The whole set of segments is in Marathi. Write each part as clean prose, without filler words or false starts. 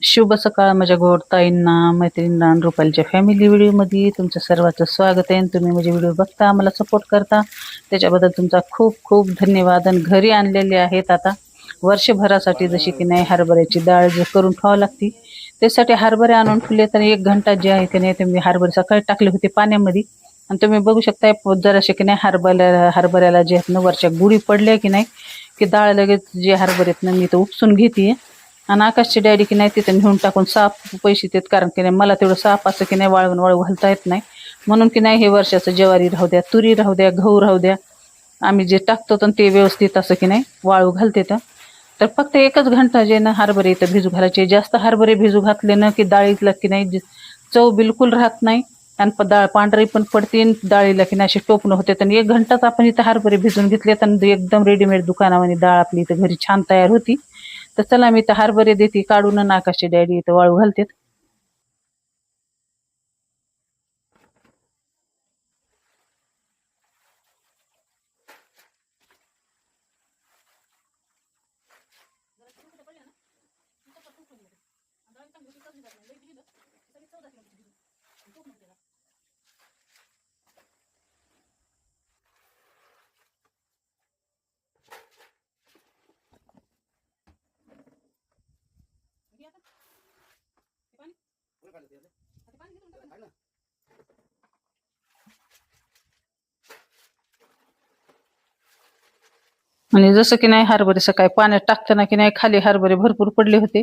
शुभ सकाळ माझ्या गोडताईंना, मैत्रिणींना आणि रुपालीच्या फॅमिली व्हिडिओमध्ये तुमचं सर्वांचं स्वागत आहे. तुम्ही माझे व्हिडिओ बघता, मला सपोर्ट करता, त्याच्याबद्दल तुमचा खूप खूप धन्यवाद. आणि घरी आणलेले आहेत आता वर्षभरासाठी, जशी की नाही हरभऱ्याची डाळ जे करून ठेवावं लागते त्यासाठी हरभरे आणून ठेवले. तर 1 घंटा जे आहे की नाही ते मी हरभरे सकाळी टाकले होते पाण्यामध्ये. आणि तुम्ही बघू शकताय जराशे की नाही हरभऱ्याला जे आहेत ना वरच्या गुढी पडल्या की नाही की डाळ लगेच जे हरभऱ्यातनं मी तर उपसून घेते. आणि आकाशची डॅडी की नाही तिथं घेऊन टाकून साफ पैसे देत, कारण की नाही मला तेवढं साफ असं की नाही वाळवून घालता येत नाही. म्हणून की नाही हे वर्षाचं ज्वारी राहू द्या, तुरी राहू द्या, गहू राहू द्या, आम्ही जे टाकतो तर ते व्यवस्थित असं की नाही वाळू घालते. तर फक्त 1च घंटा जे ना हरभरे इथं भिजू घालायचे. जास्त हरभरे भिजू घातले ना की डाळीतलं की नाही चव बिलकुल राहत नाही आणि डाळ पांढरी पण पडते. डाळीला की नाही असे टोपणं होते. आणि 1 घंटाच आपण इथं हरभरे भिजून घेतले तर एकदम रेडीमेड दुकानामध्ये डाळ आपली इथं घरी छान तयार होती. तर चला मी इथं हरभरे देते काढून, आकाशची डॅडी इथं वाळू घालते. आणि जसं की नाही हरभरे सकाळी पाण्यात टाकताना की नाही खाली हरभरे भरपूर पडले होते,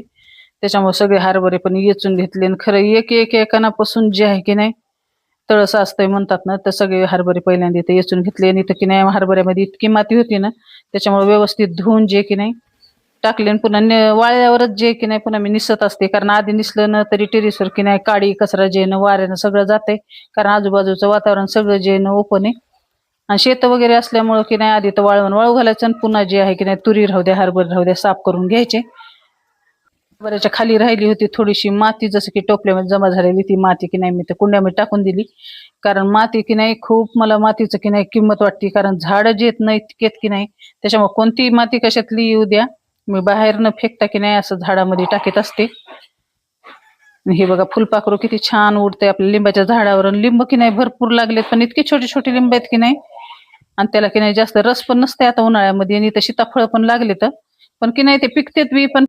त्याच्यामुळे सगळे हरभरे पण येचून घेतले. आणि खरं एक एक एकानापासून जे आहे की नाही तळस असतंय म्हणतात ना, तर सगळे हरभरे पहिल्यांदा इथे येचून घेतले. आणि इथं की नाही हरभऱ्यामध्ये इतकी माती होती ना, त्याच्यामुळे व्यवस्थित धुवून जे की नाही टाकले. आणि पुन्हा वाळल्यावरच जे की नाही पुन्हा मी निसत असते, कारण आधी निसलं ना तरी टेरेसवर की नाही काडी कचरा जे न वाऱ्यानं सगळं जाते, कारण आजूबाजूचं वातावरण सगळं जे न ओपन आहे. आणि शेत वगैरे असल्यामुळं की नाही आधी तर वाळू घालायचं आणि पुन्हा जे आहे की नाही तुरी राहू द्या, हरभरे राहू द्या, साफ करून घ्यायचे. हरभऱ्याच्या खाली राहिली होती थोडीशी माती, जसं की टोपल्यामध्ये जमा झालेली ती माती की नाही मी तर कुंड्यामध्ये टाकून दिली. कारण माती की नाही खूप मला मातीचं की नाही किंमत वाटते, कारण झाडं जे आहेत ना इतकेत की नाही, त्याच्यामुळे कोणती माती कशातली येऊ द्या मी बाहेर न फेकता की नाही असं झाडामध्ये टाकीत असते. हे बघा फुलपाखरू किती छान उडते आपल्या लिंबाच्या झाडावर. लिंब की नाही भरपूर लागलेत, पण इतकी छोटी छोटी लिंब आहेत की नाही, आणि त्याला की नाही जास्त रस पण नसते आता उन्हाळ्यामध्ये. आणि तशी सीताफळ पण लागले तर पण की नाही ते पिकतेत बी, पण